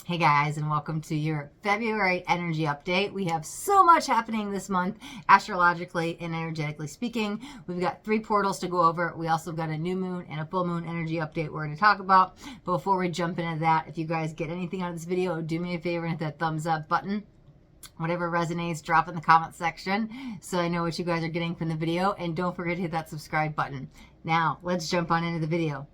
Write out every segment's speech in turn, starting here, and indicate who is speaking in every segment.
Speaker 1: Hey guys, and welcome to your February energy update. We have so much happening this month, astrologically and energetically speaking. We've got 3 portals to go over. We also got a new moon and a full moon energy update we're going to talk about. But before we jump into that, if you guys get anything out of this video, do me a favor and hit that thumbs up button. Whatever resonates, drop in the comment section so I know what you guys are getting from the video. And don't forget to hit that subscribe button. Now, let's jump on into the video.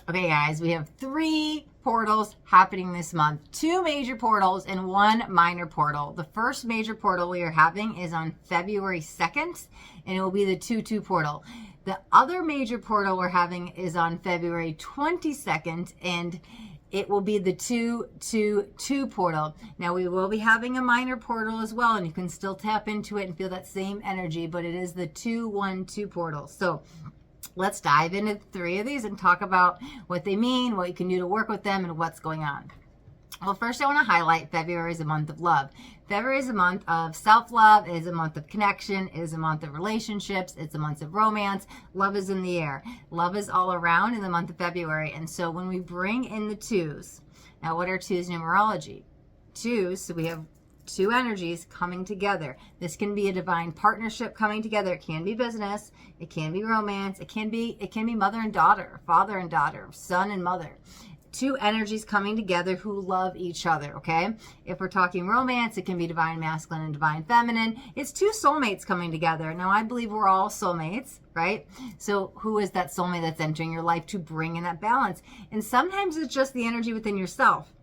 Speaker 1: Okay guys, we have 3 portals happening this month. 2 major portals and 1 minor portal. The first major portal we are having is on February 2nd, and it will be the 2-2 portal. The other major portal we're having is on February 22nd, and it will be the 2-2-2 portal. Now we will be having a minor portal as well, and you can still tap into it and feel that same energy, but it is the 2-1-2 portal. So let's dive into 3 of these and talk about what they mean, what you can do to work with them, and what's going on. Well, first I want to highlight February is a month of love. February is a month of self-love. It is a month of connection. It is a month of relationships. It's a month of romance. Love is in the air. Love is all around in the month of February. And so when we bring in the 2s, now what are 2s numerology? 2s, so we have 2 energies coming together. This can be a divine partnership coming together. It can be business. It can be romance. It can be mother and daughter, father and daughter, son and mother. 2 energies coming together who love each other, okay? If we're talking romance, it can be divine masculine and divine feminine. It's 2 soulmates coming together. Now, I believe we're all soulmates, right? So who is that soulmate that's entering your life to bring in that balance? And sometimes it's just the energy within yourself.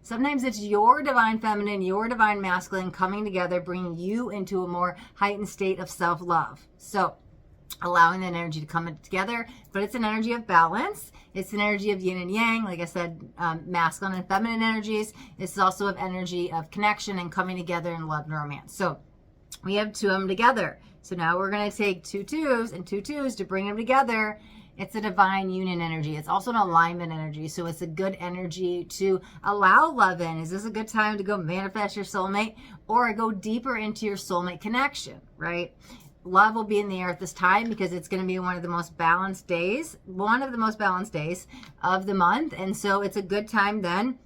Speaker 1: Sometimes it's your divine feminine, your divine masculine coming together, bringing you into a more heightened state of self-love. So allowing that energy to come together, but it's an energy of balance. It's an energy of yin and yang, like I said, masculine and feminine energies. It's also of energy of connection and coming together in love and romance. So we have 2 of them together. So now we're going to take 2 2s and 2 2s to bring them together. It's a divine union energy. It's also an alignment energy. So it's a good energy to allow love in. Is this a good time to go manifest your soulmate or go deeper into your soulmate connection, right? Love will be in the air at this time because it's going to be one of the most balanced days of the month. And so it's a good time then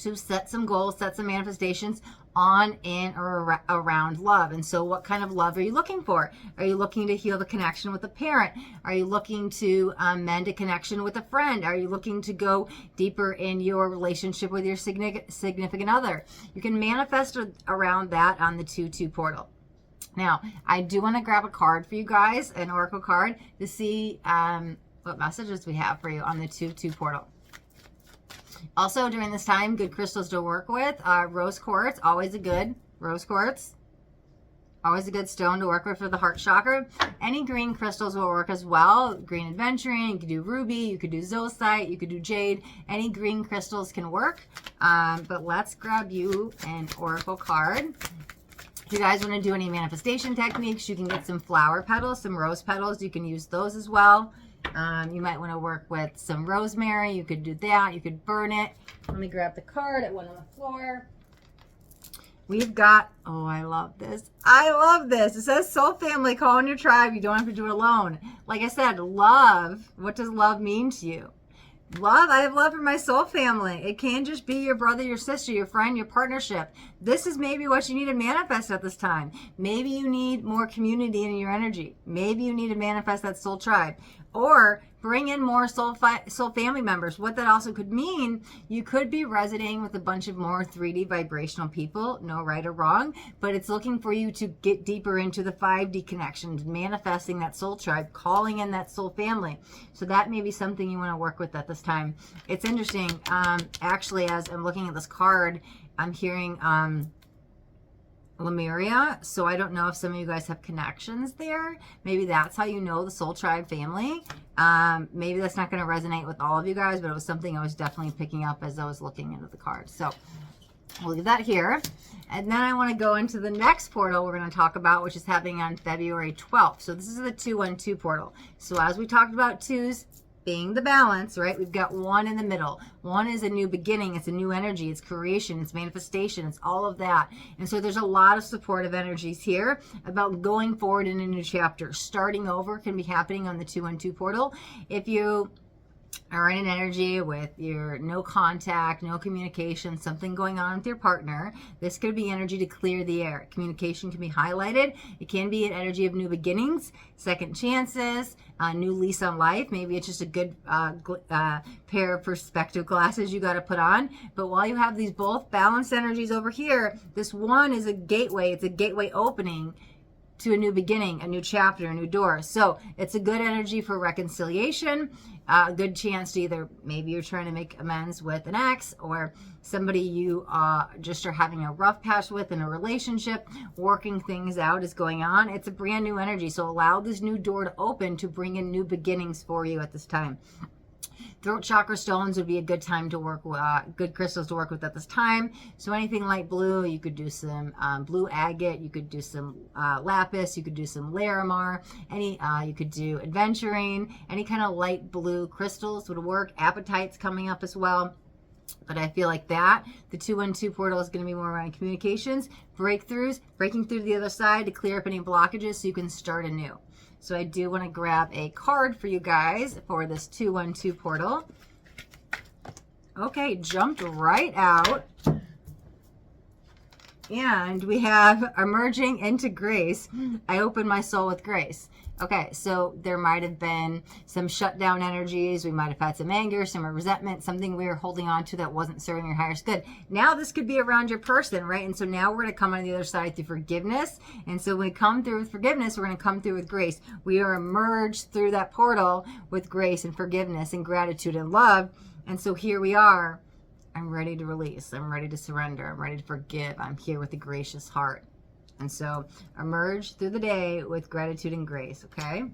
Speaker 1: to set some goals, set some manifestations on, in, or around love. And so what kind of love are you looking for? Are you looking to heal the connection with a parent? Are you looking to mend a connection with a friend? Are you looking to go deeper in your relationship with your significant other? You can manifest around that on the 2-2 portal. Now, I do want to grab a card for you guys, an oracle card, to see what messages we have for you on the 2-2 portal. Also, during this time, good crystals to work with. Rose quartz, always a good rose quartz. Always a good stone to work with for the heart chakra. Any green crystals will work as well. Green aventurine, you could do ruby, you could do zoisite, you could do jade. Any green crystals can work. But let's grab you an oracle card. If you guys want to do any manifestation techniques, you can get some flower petals, some rose petals. You can use those as well. You might want to work with some rosemary. You could do that. You could burn it. Let me grab the card. It went on the floor. We've got, oh, I love this. I love this. It says soul family, call in your tribe. You don't have to do it alone. Like I said, love. What does love mean to you? Love, I have love for my soul family. It can just be your brother, your sister, your friend, your partnership. This is maybe what you need to manifest at this time. Maybe you need more community in your energy. Maybe you need to manifest that soul tribe. Or bring in more soul family members. What that also could mean, you could be resonating with a bunch of more 3D vibrational people, no right or wrong, but it's looking for you to get deeper into the 5D connections, manifesting that soul tribe, calling in that soul family. So that may be something you want to work with at this time. It's interesting. Actually, as I'm looking at this card, I'm hearing Lemuria, so I don't know if some of you guys have connections there. Maybe that's how you know the soul tribe family. Maybe that's not going to resonate with all of you guys, but it was something I was definitely picking up as I was looking into the card. So we'll leave that here. And then I want to go into the next portal we're going to talk about, which is happening on February 12th. So this is the 2-1-2 portal. So as we talked about 2s, being the balance, right? We've got 1 in the middle. 1 is a new beginning. It's a new energy. It's creation. It's manifestation. It's all of that. And so there's a lot of supportive energies here about going forward in a new chapter. Starting over can be happening on the 212 portal. If you are in an energy with your no contact, no communication, something going on with your partner, this could be energy to clear the air. Communication can be highlighted. It can be an energy of new beginnings, second chances, a new lease on life. Maybe it's just a good pair of perspective glasses you got to put on. But while you have these both balanced energies over here, this 1 is a gateway. It's a gateway opening to a new beginning, a new chapter, a new door. So it's a good energy for reconciliation, a good chance to either, maybe you're trying to make amends with an ex or somebody you just are having a rough patch with in a relationship, working things out is going on. It's a brand new energy. So allow this new door to open to bring in new beginnings for you at this time. Throat chakra stones would be a good time to work with, good crystals to work with at this time. So anything light blue, you could do some blue agate, you could do some lapis, you could do some larimar, you could do adventuring, any kind of light blue crystals would work. Apatite's coming up as well. But I feel like the 212 portal is going to be more around communications, breakthroughs, breaking through to the other side to clear up any blockages so you can start anew. So I do want to grab a card for you guys for this 212 portal. Okay, jumped right out. And we have emerging into grace. I open my soul with grace. Okay, so there might have been some shutdown energies. We might have had some anger, some resentment, something we were holding on to that wasn't serving your highest good. Now this could be around your person, right? And so now we're going to come on the other side through forgiveness. And so when we come through with forgiveness, we're going to come through with grace. We are emerged through that portal with grace and forgiveness and gratitude and love. And so here we are. I'm ready to release. I'm ready to surrender. I'm ready to forgive. I'm here with a gracious heart. And so emerge through the day with gratitude and grace, okay?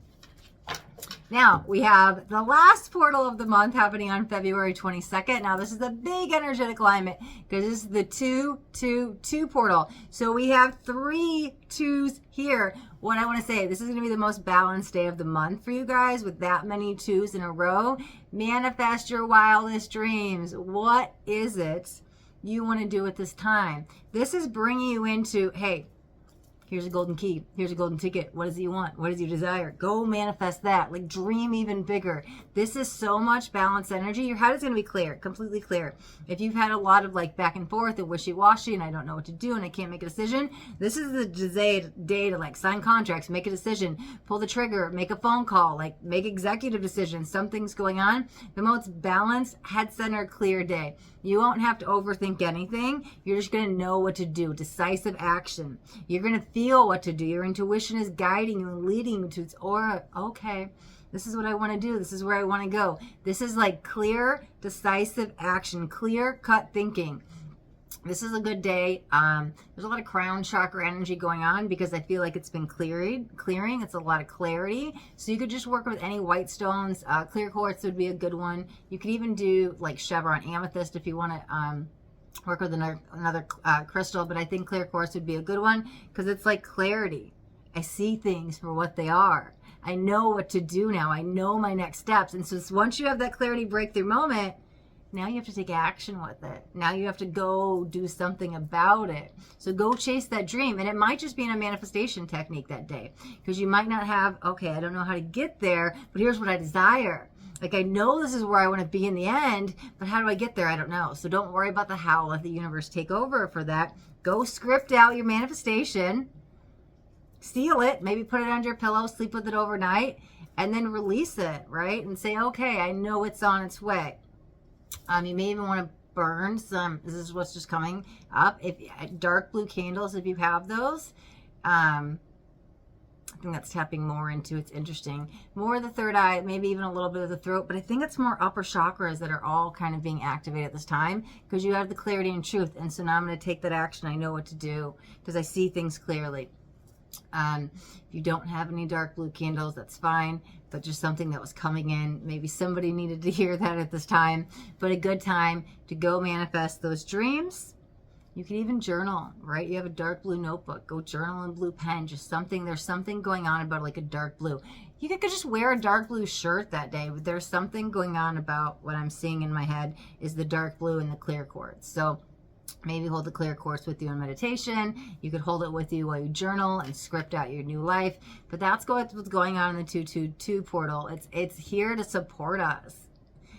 Speaker 1: Now, we have the last portal of the month happening on February 22nd. Now, this is a big energetic alignment because this is the 222 portal. So we have 3 2s here. What I want to say, this is going to be the most balanced day of the month for you guys with that many 2s in a row. Manifest your wildest dreams. What is it you want to do at this time? This is bringing you into, hey, here's a golden key. Here's a golden ticket. What is it you want? What is your desire? Go manifest that. Like, dream even bigger. This is so much balanced energy. Your head is going to be clear, completely clear. If you've had a lot of like back and forth and wishy-washy and I don't know what to do and I can't make a decision, this is the day to like sign contracts, make a decision, pull the trigger, make a phone call, like make executive decisions. Something's going on. The most balanced, head center, clear day. You won't have to overthink anything. You're just going to know what to do. Decisive action. You're going to feel what to do. Your intuition is guiding you and leading you to its aura. Okay, this is what I want to do. This is where I want to go. This is like clear, decisive action, clear cut thinking. This is a good day. There's a lot of crown chakra energy going on because I feel like it's been clearing. It's a lot of clarity. So you could just work with any white stones. Clear quartz would be a good one. You could even do like chevron amethyst if you want to work with another crystal. But I think clear quartz would be a good one because it's like clarity. I see things for what they are. I know what to do now. I know my next steps. And so once you have that clarity breakthrough moment, now you have to take action with it. Now you have to go do something about it. So go chase that dream. And it might just be in a manifestation technique that day. Because you might not have, okay, I don't know how to get there, but here's what I desire. Like, I know this is where I want to be in the end, but how do I get there? I don't know. So don't worry about the how. Let the universe take over for that. Go script out your manifestation. Seal it. Maybe put it under your pillow. Sleep with it overnight. And then release it, right? And say, okay, I know it's on its way. You may even want to burn some, this is what's just coming up, if dark blue candles, if you have those. I think that's tapping more into, it's interesting. More of the third eye, maybe even a little bit of the throat, but I think it's more upper chakras that are all kind of being activated at this time because you have the clarity and truth. And so now I'm going to take that action. I know what to do because I see things clearly. If you don't have any dark blue candles, that's fine, but just something that was coming in. Maybe somebody needed to hear that at this time, but a good time to go manifest those dreams. You can even journal, right? You have a dark blue notebook. Go journal in blue pen. Just something, there's something going on about like a dark blue. You could just wear a dark blue shirt that day, but there's something going on about what I'm seeing in my head is the dark blue and the clear quartz. So maybe hold the clear quartz with you in meditation. You could hold it with you while you journal and script out your new life. But that's what's going on in the 222 portal. It's here to support us.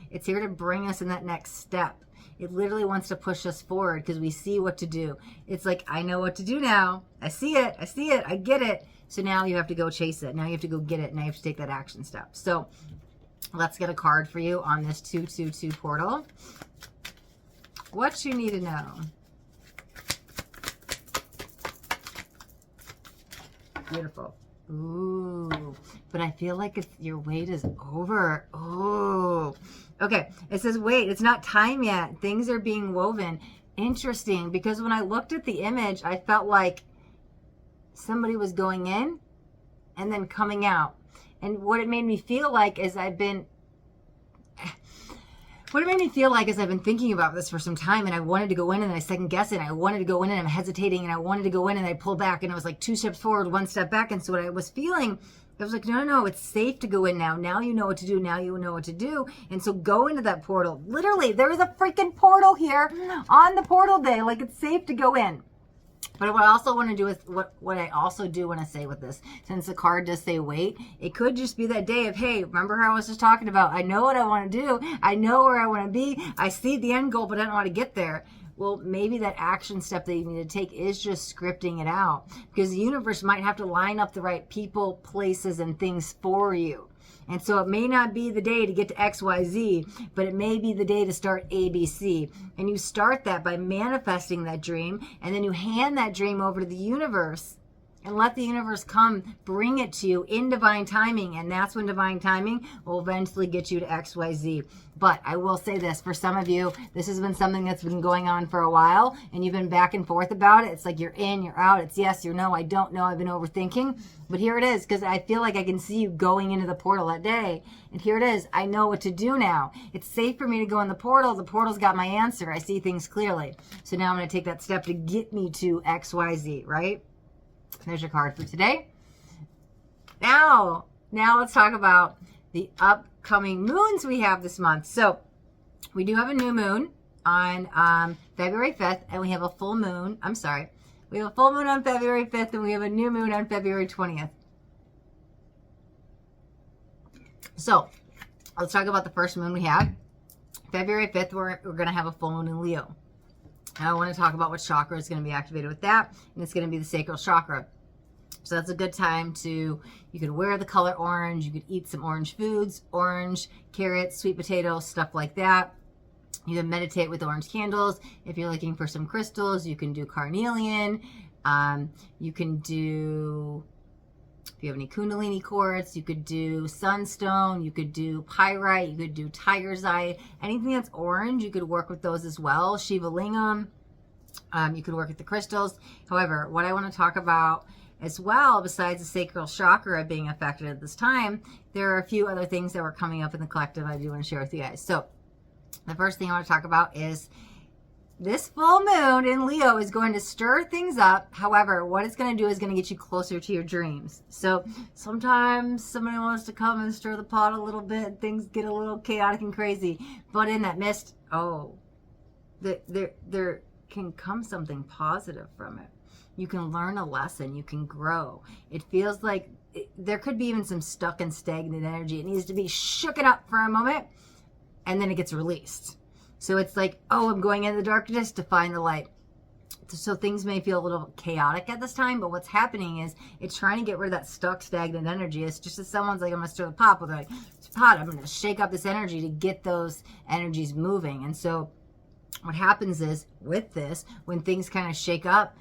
Speaker 1: It's here to bring us in that next step. It literally wants to push us forward because we see what to do. It's like, I know what to do now. I see it. I get it. So now you have to go chase it. Now you have to go get it. Now you have to take that action step. So let's get a card for you on this 222 portal. What you need to know. Beautiful. Ooh, but I feel like your wait is over. Oh, okay. It says, wait, it's not time yet. Things are being woven. Interesting, because when I looked at the image, I felt like somebody was going in and then coming out. And what it made me feel like is I've been thinking about this for some time, and I wanted to go in and I second guess it. I wanted to go in and I'm hesitating, and I wanted to go in and I pulled back, and it was like 2 steps forward, 1 step back. And so what I was feeling, I was like, no, it's safe to go in now. Now you know what to do. Now you know what to do. And so go into that portal. Literally, there is a freaking portal here on the portal day. Like, it's safe to go in. But what I also want to do with what I also do want to say with this, since the card does say wait, it could just be that day of, hey, remember how I was just talking about, I know what I want to do. I know where I want to be. I see the end goal, but I don't know how to get there. Well, maybe that action step that you need to take is just scripting it out, because the universe might have to line up the right people, places, and things for you. And so it may not be the day to get to XYZ, but it may be the day to start ABC. And you start that by manifesting that dream, and then you hand that dream over to the universe and let the universe come bring it to you in divine timing. And that's when divine timing will eventually get you to XYZ. But I will say this, for some of you, this has been something that's been going on for a while, and you've been back and forth about it. It's like you're in, you're out. It's yes, you're no, I don't know. I've been overthinking. But here it is, because I feel like I can see you going into the portal that day. And here it is. I know what to do now. It's safe for me to go in the portal. The portal's got my answer. I see things clearly. So now I'm going to take that step to get me to XYZ, right? There's your card for today. Now let's talk about the upcoming moons we have this month. So we do have a new moon on February 5th, and we have a full moon. We have a full moon on February 5th, and we have a new moon on February 20th. So let's talk about the first moon we have. February 5th, we're going to have a full moon in Leo. I want to talk about what chakra is going to be activated with that, and it's going to be the sacral chakra. So that's a good time to, you could wear the color orange, you could eat some orange foods, orange, carrots, sweet potatoes, stuff like that. You can meditate with orange candles. If you're looking for some crystals, you can do carnelian. You can do, if you have any kundalini quartz, you could do sunstone, you could do pyrite, you could do tiger's eye. Anything that's orange, you could work with those as well. Shiva lingam, you could work with the crystals. However, what I want to talk about as well, besides the sacral chakra being affected at this time, there are a few other things that were coming up in the collective I do want to share with you guys. So the first thing I want to talk about is this full moon in Leo is going to stir things up. However, what it's going to do is going to get you closer to your dreams. So sometimes somebody wants to come and stir the pot a little bit. Things get a little chaotic and crazy. But in that midst, there can come something positive from it. You can learn a lesson. You can grow. It feels like there could be even some stuck and stagnant energy. It needs to be shooken up for a moment, and then it gets released. So it's like, I'm going in the darkness to find the light. So things may feel a little chaotic at this time, but what's happening is it's trying to get rid of that stuck, stagnant energy. It's just as someone's like, I'm going to stir the pot. Well, they're like, I'm going to shake up this energy to get those energies moving. And so what happens is with this, when things kind of shake up,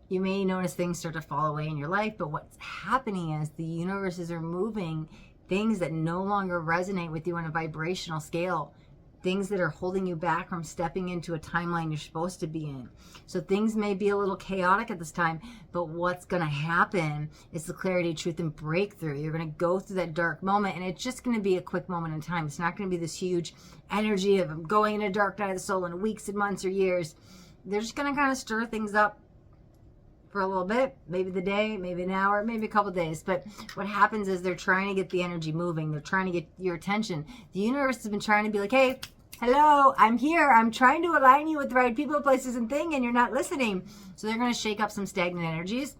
Speaker 1: you may notice things start to fall away in your life. But what's happening is the universes are moving things that no longer resonate with you on a vibrational scale. Things that are holding you back from stepping into a timeline you're supposed to be in. So things may be a little chaotic at this time, but what's going to happen is the clarity, truth, and breakthrough. You're going to go through that dark moment, and it's just going to be a quick moment in time. It's not going to be this huge energy of going in a dark night of the soul in weeks and months or years. they're just going to kind of stir things up for a little bit, maybe the day, maybe an hour, maybe a couple of days. But what happens is they're trying to get the energy moving. They're trying to get your attention. The universe has been trying to be like, hey, hello, I'm here. I'm trying to align you with the right people, places, and thing, and you're not listening. So they're going to shake up some stagnant energies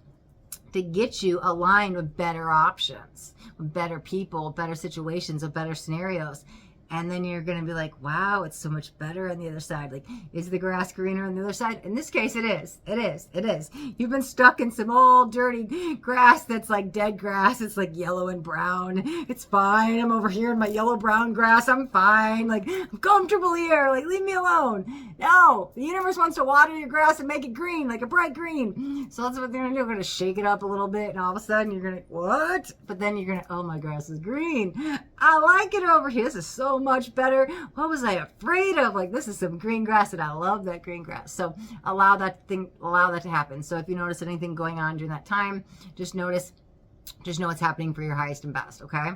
Speaker 1: to get you aligned with better options, with better people, better situations, with better scenarios. And then you're going to be like, wow, it's so much better on the other side. Like, is the grass greener on the other side? In this case, it is. It is. It is. You've been stuck in some old dirty grass that's like dead grass. It's like yellow and brown. It's fine. I'm over here in my yellow brown grass. I'm fine. Like, I'm comfortable here. Like, leave me alone. No, the universe wants to water your grass and make it green, like a bright green. So that's what they're going to do. They're going to shake it up a little bit. And all of a sudden you're going to, what? But then you're going to, oh, my grass is green. I like it over here. This is so much better. What was I afraid of? Like, this is some green grass, and I love that green grass. So allow that to happen. So if you notice anything going on during that time, just know what's happening for your highest and best. Okay.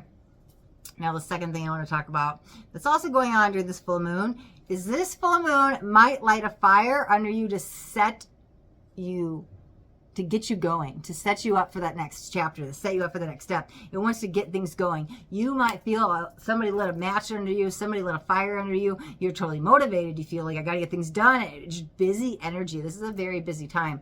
Speaker 1: Now the second thing I want to talk about that's also going on during this full moon is this full moon might light a fire under you to get you going, to set you up for that next chapter, to set you up for the next step. It wants to get things going. You might feel somebody lit a match under you, somebody lit a fire under you. You're totally motivated. You feel like I got to get things done. It's just busy energy. This is a very busy time.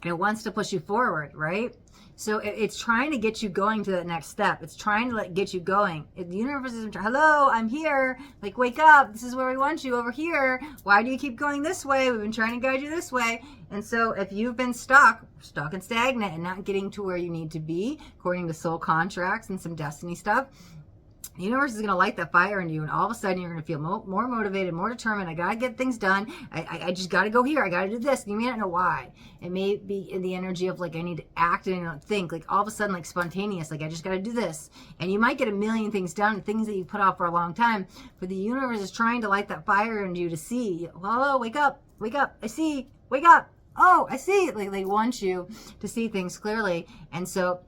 Speaker 1: And it wants to push you forward, right? So it's trying to get you going to that next step. It's trying to get you going. The universe is, hello, I'm here. Like, wake up. This is where we want you, over here. Why do you keep going this way? We've been trying to guide you this way. And so if you've been stuck and stagnant and not getting to where you need to be, according to soul contracts and some destiny stuff, the universe is going to light that fire in you, and all of a sudden you're going to feel more motivated, more determined. I got to get things done. I just got to go here. I got to do this. And you may not know why. It may be in the energy of like, I need to act and not think. Like all of a sudden, like spontaneous, like I just got to do this. And you might get a million things done, things that you put off for a long time. But the universe is trying to light that fire in you to see, hello, wake up, I see, wake up. Oh, I see. Like they want you to see things clearly. And so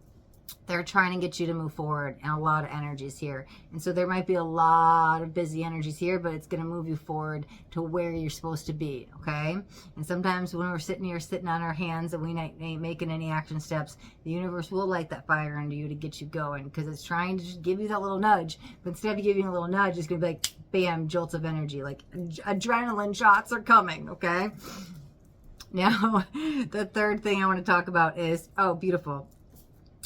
Speaker 1: they're trying to get you to move forward, and a lot of energies here. And so there might be a lot of busy energies here, but it's going to move you forward to where you're supposed to be, okay? And sometimes when we're sitting here, sitting on our hands, and we ain't making any action steps, the universe will light that fire under you to get you going, because it's trying to just give you that little nudge. But instead of giving you a little nudge, it's going to be like, bam, jolts of energy. Like adrenaline shots are coming, okay? Now, the third thing I want to talk about is, oh, beautiful.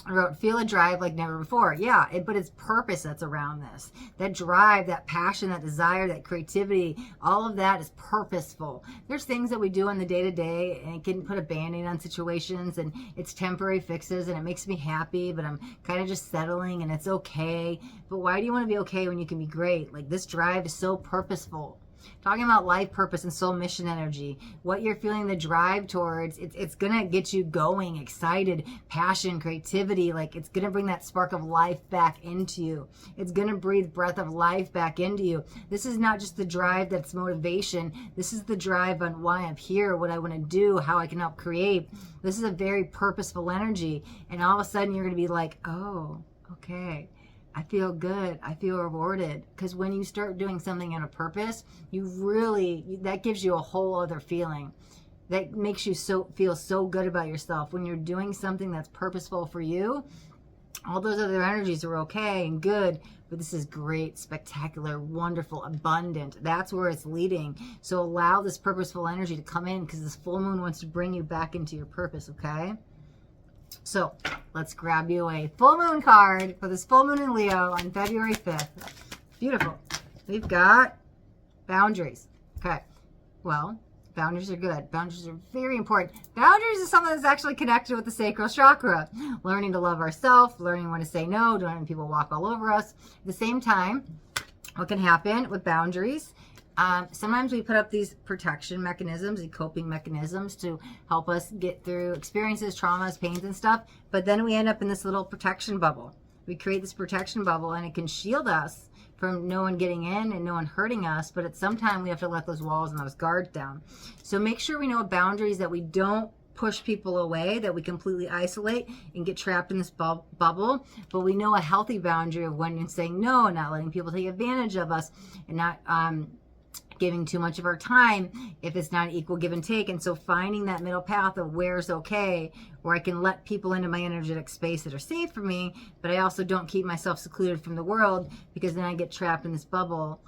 Speaker 1: I wrote, feel a drive like never before. Yeah, but it's purpose that's around this. That drive, that passion, that desire, that creativity, all of that is purposeful. There's things that we do in the day-to-day, and it can put a band-aid on situations, and it's temporary fixes, and it makes me happy, but I'm kind of just settling, and it's okay. But why do you want to be okay when you can be great? Like, this drive is so purposeful. Talking about life purpose and soul mission energy, what you're feeling the drive towards, it's going to get you going, excited, passion, creativity. Like it's going to bring that spark of life back into you. It's going to breathe breath of life back into you. This is not just the drive that's motivation. This is the drive on why I'm here, what I want to do, how I can help create. This is a very purposeful energy. And all of a sudden you're going to be like, oh, okay. I feel good. I feel rewarded. Because when you start doing something on a purpose, that gives you a whole other feeling. That makes you feel so good about yourself. When you're doing something that's purposeful for you, all those other energies are okay and good. But this is great, spectacular, wonderful, abundant. That's where it's leading. So allow this purposeful energy to come in, because this full moon wants to bring you back into your purpose, okay? So let's grab you a full moon card for this full moon in Leo on February 5th. Beautiful. We've got boundaries. Okay. Well, boundaries are good. Boundaries are very important. Boundaries is something that's actually connected with the sacral chakra. Learning to love ourselves, learning when to say no, don't letting people walk all over us. At the same time, what can happen with boundaries? Sometimes we put up these protection mechanisms and coping mechanisms to help us get through experiences, traumas, pains, and stuff. But then we end up in this little protection bubble. We create this protection bubble, and it can shield us from no one getting in and no one hurting us. But at some time, we have to let those walls and those guards down. So make sure we know boundaries, that we don't push people away, that we completely isolate and get trapped in this bubble. But we know a healthy boundary of when you're saying no, not letting people take advantage of us, and not giving too much of our time if it's not equal give and take. And so finding that middle path of where's okay, where I can let people into my energetic space that are safe for me, but I also don't keep myself secluded from the world, because then I get trapped in this bubble.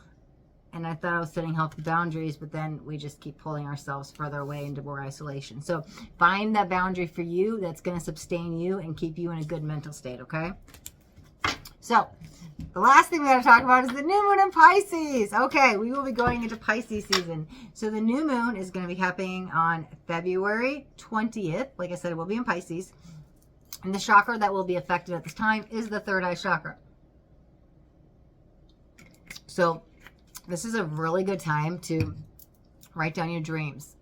Speaker 1: And I thought I was setting healthy boundaries, but then we just keep pulling ourselves further away into more isolation. So find that boundary for you that's going to sustain you and keep you in a good mental state, okay? So the last thing we got to talk about is the new moon in Pisces. Okay, we will be going into Pisces season. So the new moon is going to be happening on February 20th. Like I said, it will be in Pisces. And the chakra that will be affected at this time is the third eye chakra. So this is a really good time to write down your dreams.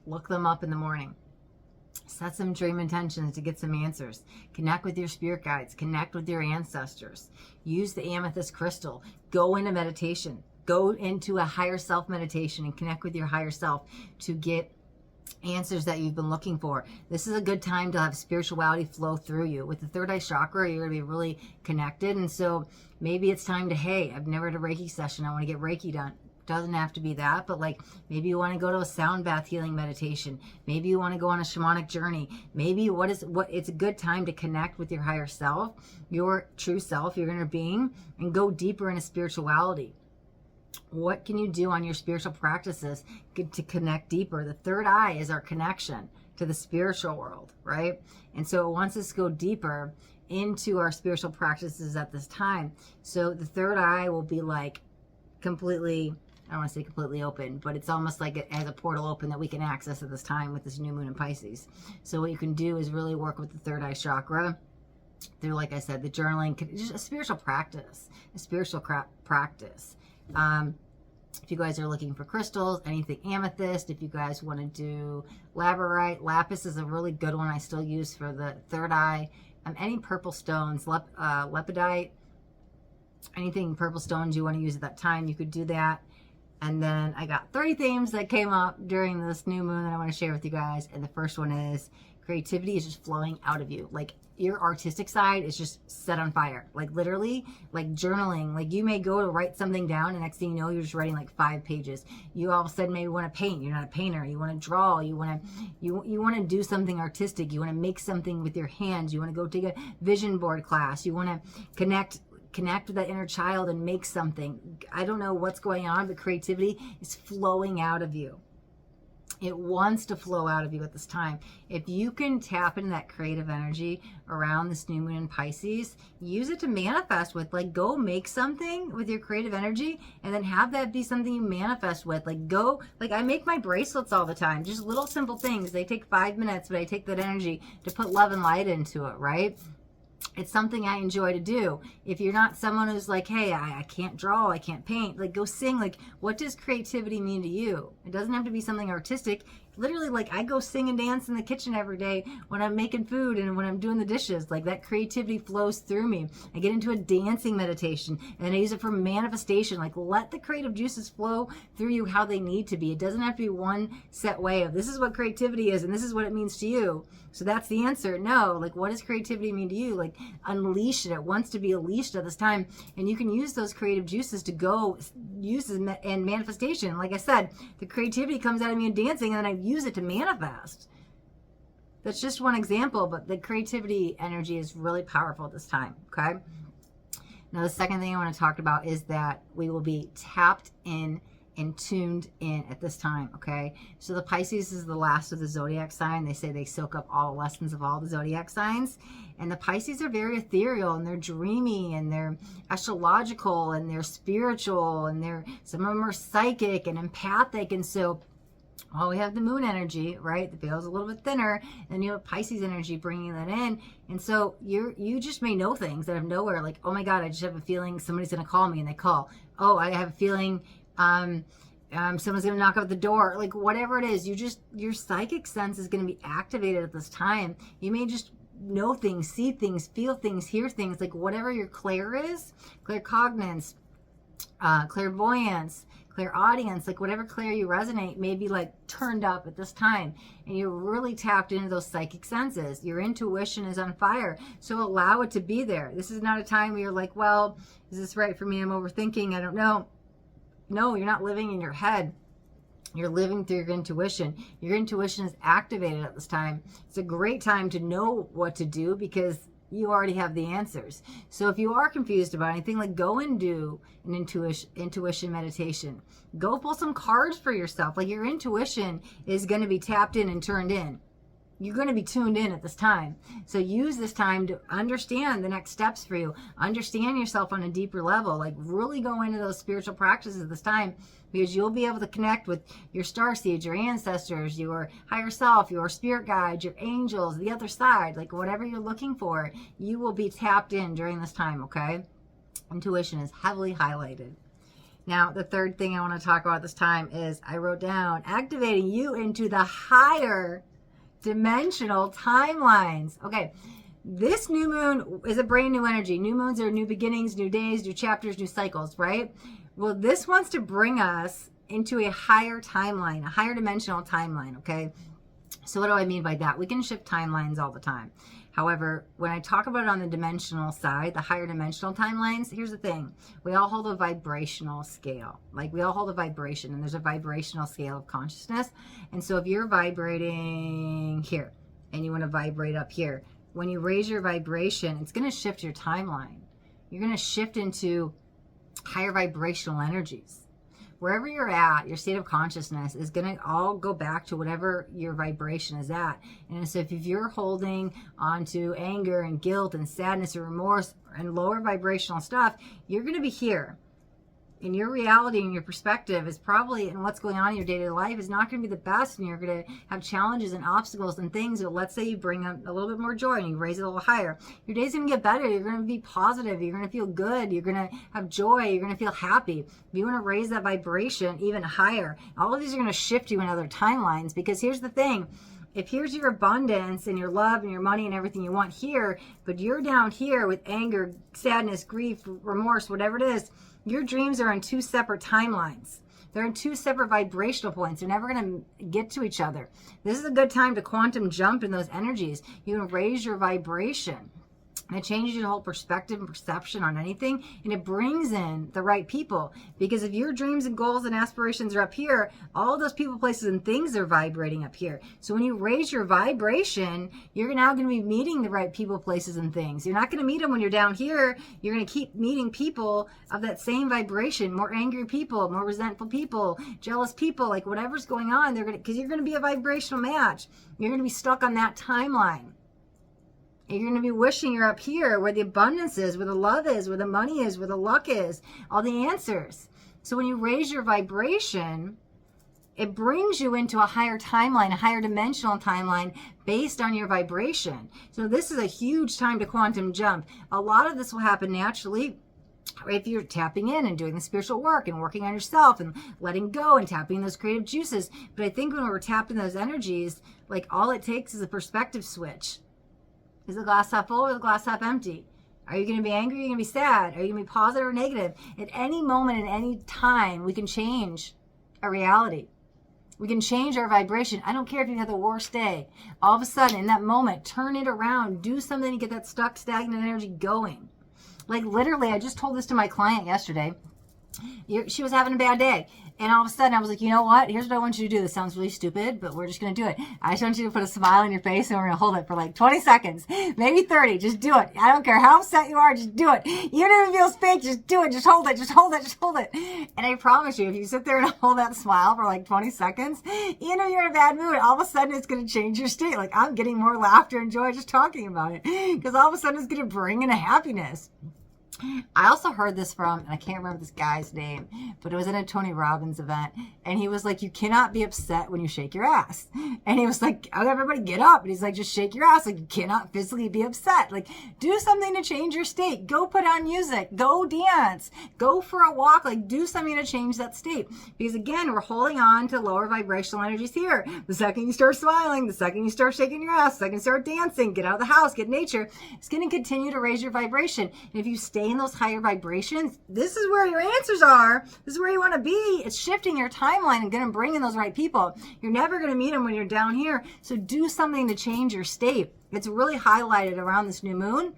Speaker 1: Look them up in the morning. Set some dream intentions to get some answers. Connect with your spirit guides. Connect with your ancestors. Use the amethyst crystal. Go into meditation. Go into a higher self meditation and connect with your higher self to get answers that you've been looking for. This is a good time to have spirituality flow through you. With the third eye chakra, you're going to be really connected. And so maybe it's time to, hey, I've never had a Reiki session. I want to get Reiki done. Doesn't have to be that, but like maybe you want to go to a sound bath healing meditation. Maybe you want to go on a shamanic journey. Maybe it's a good time to connect with your higher self, your true self, your inner being, and go deeper into spirituality. What can you do on your spiritual practices to connect deeper? The third eye is our connection to the spiritual world, right? And so it wants us to go deeper into our spiritual practices at this time. So the third eye will be like completely, I don't want to say completely open, but it's almost like it has a portal open that we can access at this time with this new moon in Pisces. So what you can do is really work with the third eye chakra through, like I said, the journaling, just a spiritual practice, practice. If you guys are looking for crystals, anything amethyst, if you guys want to do labradorite, lapis is a really good one I still use for the third eye. Any purple stones, lepidite, anything purple stones you want to use at that time, you could do that. And then I got 30 themes that came up during this new moon that I want to share with you guys. And the first one is creativity is just flowing out of you. Like your artistic side is just set on fire. Like literally, like journaling. Like you may go to write something down and next thing you know, you're just writing like 5 pages. You all of a sudden maybe want to paint. You're not a painter. You want to draw. You want to do something artistic. You want to make something with your hands. You want to go take a vision board class. You want to connect with that inner child and make something. I don't know what's going on, but creativity is flowing out of you. It wants to flow out of you at this time. If you can tap into that creative energy around this new moon in Pisces, use it to manifest with. Like go make something with your creative energy and then have that be something you manifest with. Like go, like I make my bracelets all the time. Just little simple things. They take 5 minutes, but I take that energy to put love and light into it, right? It's something I enjoy to do. If you're not someone who's like, hey, I can't draw, I can't paint, like go sing. Like what does creativity mean to you? It doesn't have to be something artistic. Literally, like I go sing and dance in the kitchen every day when I'm making food and when I'm doing the dishes. Like that creativity flows through me. I get into a dancing meditation and I use it for manifestation. Like let the creative juices flow through you how they need to be. It doesn't have to be one set way of this is what creativity is and this is what it means to you. So that's the answer. No, like what does creativity mean to you? Like unleash it. It wants to be unleashed at this time. And you can use those creative juices to go use in manifestation. Like I said, the creativity comes out of me in dancing and then I use it to manifest. That's just one example, but the creativity energy is really powerful at this time, okay? Now, the second thing I want to talk about is that we will be tapped in and tuned in at this time, okay? So the Pisces is the last of the zodiac sign. They say they soak up all the lessons of all the zodiac signs. And the Pisces are very ethereal and they're dreamy and they're astrological and they're spiritual and some of them are psychic and empathic. And so while we have the moon energy, right? The veil's a little bit thinner, and you have Pisces energy bringing that in. And so you just may know things that have nowhere, like, oh my God, I just have a feeling somebody's going to call me, and they call. Oh, I have a feeling someone's going to knock at the door. Like whatever it is, your psychic sense is going to be activated at this time. You may just know things, see things, feel things, hear things, like whatever your clair is, claircognizance, clairvoyance, clairaudience, like whatever clair you resonate may be like turned up at this time and you're really tapped into those psychic senses. Your intuition is on fire, so allow it to be there. This is not a time where you're like, well, is this right for me? I'm overthinking, I don't know. No, you're not living in your head. You're living through your intuition. Your intuition is activated at this time. It's a great time to know what to do because you already have the answers. So if you are confused about anything, like go and do an intuition meditation. Go pull some cards for yourself. Like your intuition is going to be tapped in and turned in. You're going to be tuned in at this time. So use this time to understand the next steps for you. Understand yourself on a deeper level. Like really go into those spiritual practices this time because you'll be able to connect with your starseeds, your ancestors, your higher self, your spirit guides, your angels, the other side. Like whatever you're looking for, you will be tapped in during this time, okay? Intuition is heavily highlighted. Now, the third thing I want to talk about this time is I wrote down activating you into the higher dimensional timelines. Okay, this new moon is a brand new energy. New moons are new beginnings, new days, new chapters, new cycles, right? Well, this wants to bring us into a higher timeline, a higher dimensional timeline, okay? So what do I mean by that? We can shift timelines all the time. However, when I talk about it on the dimensional side, the higher dimensional timelines, here's the thing. We all hold a vibrational scale. Like we all hold a vibration, and there's a vibrational scale of consciousness. And so if you're vibrating here and you want to vibrate up here, when you raise your vibration, it's going to shift your timeline. You're going to shift into higher vibrational energies. Wherever you're at, your state of consciousness is going to all go back to whatever your vibration is at. And so if you're holding onto anger and guilt and sadness or remorse and lower vibrational stuff, you're going to be here. And your reality and your perspective is probably, and what's going on in your day-to-day life is not going to be the best, and you're going to have challenges and obstacles and things. But let's say you bring up a little bit more joy and you raise it a little higher. Your day's going to get better. You're going to be positive. You're going to feel good. You're going to have joy. You're going to feel happy. If you want to raise that vibration even higher, all of these are going to shift you in other timelines, because here's the thing. If here's your abundance and your love and your money and everything you want here, but you're down here with anger, sadness, grief, remorse, whatever it is, your dreams are on two separate timelines. They're in two separate vibrational points. They're never going to get to each other. This is a good time to quantum jump in those energies. You can raise your vibration. And it changes your whole perspective and perception on anything, and it brings in the right people. Because if your dreams and goals and aspirations are up here, all those people, places, and things are vibrating up here. So when you raise your vibration, you're now going to be meeting the right people, places, and things. You're not going to meet them when you're down here. You're going to keep meeting people of that same vibration, more angry people, more resentful people, jealous people, like whatever's going on, because you're going to be a vibrational match. You're going to be stuck on that timeline. You're going to be wishing you're up here where the abundance is, where the love is, where the money is, where the luck is, all the answers. So when you raise your vibration, it brings you into a higher timeline, a higher dimensional timeline based on your vibration. So this is a huge time to quantum jump. A lot of this will happen naturally if you're tapping in and doing the spiritual work and working on yourself and letting go and tapping those creative juices. But I think when we're tapping those energies, like all it takes is a perspective switch. Is the glass half full or the glass half empty? Are you going to be angry? Are you going to be sad? Are you going to be positive or negative? At any moment, at any time, we can change our reality. We can change our vibration. I don't care if you had the worst day. All of a sudden, in that moment, turn it around. Do something to get that stuck, stagnant energy going. Like literally, I just told this to my client yesterday. She was having a bad day. And all of a sudden I was like, you know what? Here's what I want you to do. This sounds really stupid, but we're just going to do it. I just want you to put a smile on your face and we're going to hold it for like 20 seconds, maybe 30. Just do it. I don't care how upset you are. Just do it. Even if it feels fake, just do it. Just hold it. Just hold it. Just hold it. And I promise you, if you sit there and hold that smile for like 20 seconds, you know you're in a bad mood. All of a sudden it's going to change your state. Like I'm getting more laughter and joy just talking about it, because all of a sudden it's going to bring in a happiness. I also heard this from, and I can't remember this guy's name, but it was in a Tony Robbins event, and he was like, you cannot be upset when you shake your ass. And he was like, oh, everybody get up. And he's like, just shake your ass. Like, you cannot physically be upset. Like, do something to change your state. Go put on music. Go dance. Go for a walk. Like, do something to change that state. Because again, we're holding on to lower vibrational energies here. The second you start smiling, the second you start shaking your ass, the second you start dancing, get out of the house, get nature, it's going to continue to raise your vibration. And if you stay in those higher vibrations, this is where your answers are. This is where you want to be. It's shifting your timeline and going to bring in those right people. You're never going to meet them when you're down here. So do something to change your state. It's really highlighted around this new moon.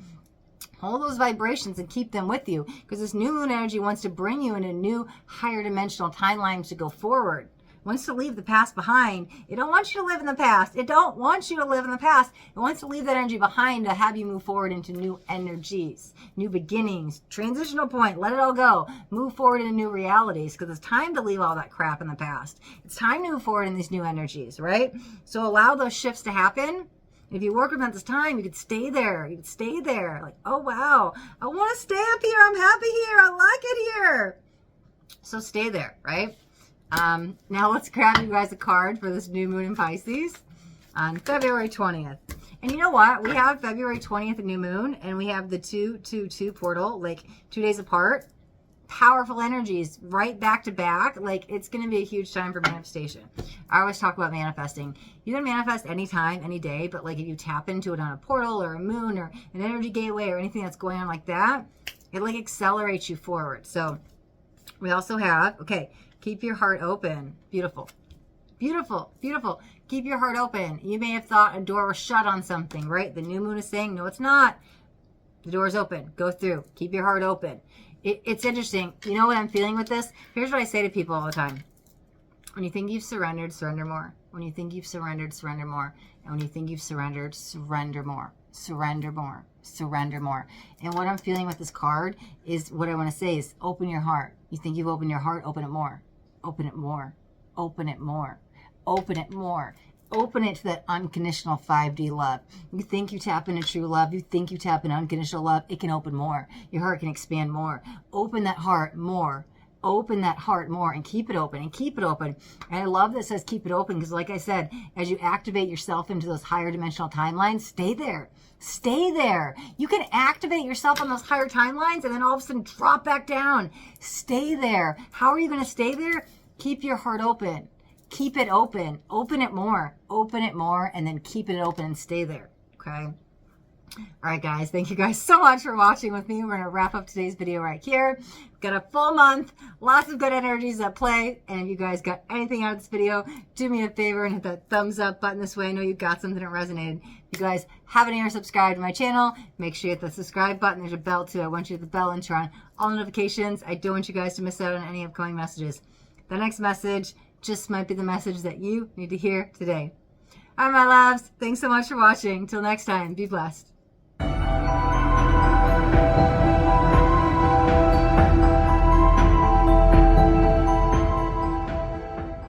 Speaker 1: Hold those vibrations and keep them with you, because this new moon energy wants to bring you into new higher dimensional timelines to go forward. It wants to leave the past behind. It don't want you to live in the past. It don't want you to live in the past. It wants to leave that energy behind to have you move forward into new energies, new beginnings, transitional point. Let it all go. Move forward into new realities, because it's time to leave all that crap in the past. It's time to move forward in these new energies, right? So allow those shifts to happen. If you work with them at this time, you could stay there. You could stay there. Like, oh, wow, I want to stay up here. I'm happy here. I like it here. So stay there, right? Now let's grab you guys a card for this new moon in Pisces on February 20th. And you know what? We have February 20th, a new moon, and we have the 2-2-2 portal, like 2 days apart. Powerful energies right back to back. Like, it's going to be a huge time for manifestation. I always talk about manifesting. You can manifest anytime, any day, but like if you tap into it on a portal or a moon or an energy gateway or anything that's going on like that, it like accelerates you forward. So we also have, okay, keep your heart open. Beautiful. Beautiful. Beautiful. Keep your heart open. You may have thought a door was shut on something, right? The new moon is saying, no, it's not. The door's open. Go through. Keep your heart open. It's interesting. You know what I'm feeling with this? Here's what I say to people all the time. When you think you've surrendered, surrender more. When you think you've surrendered, surrender more. And when you think you've surrendered, surrender more. Surrender more. Surrender more. And what I'm feeling with this card is, what I want to say is, open your heart. You think you've opened your heart, open it more. Open it more. Open it more. Open it more. Open it to that unconditional 5D love. You think you tap into true love. You think you tap into unconditional love. It can open more. Your heart can expand more. Open that heart more. Open that heart more and keep it open and keep it open. And I love that it says keep it open, because like I said, as you activate yourself into those higher dimensional timelines, stay there. Stay there. You can activate yourself on those higher timelines and then all of a sudden drop back down. Stay there. How are you going to stay there? Keep your heart open. Keep it open. Open it more. Open it more, and then keep it open and stay there. Okay? All right, guys. Thank you guys so much for watching with me. We're going to wrap up today's video right here. We've got a full month. Lots of good energies at play. And if you guys got anything out of this video, do me a favor and hit that thumbs up button this way. I know you got something that resonated. If you guys haven't already subscribed to my channel, make sure you hit the subscribe button. There's a bell, too. I want you to hit the bell and turn on all notifications. I don't want you guys to miss out on any upcoming messages. The next message just might be the message that you need to hear today. All right, my loves. Thanks so much for watching. Till next time, be blessed.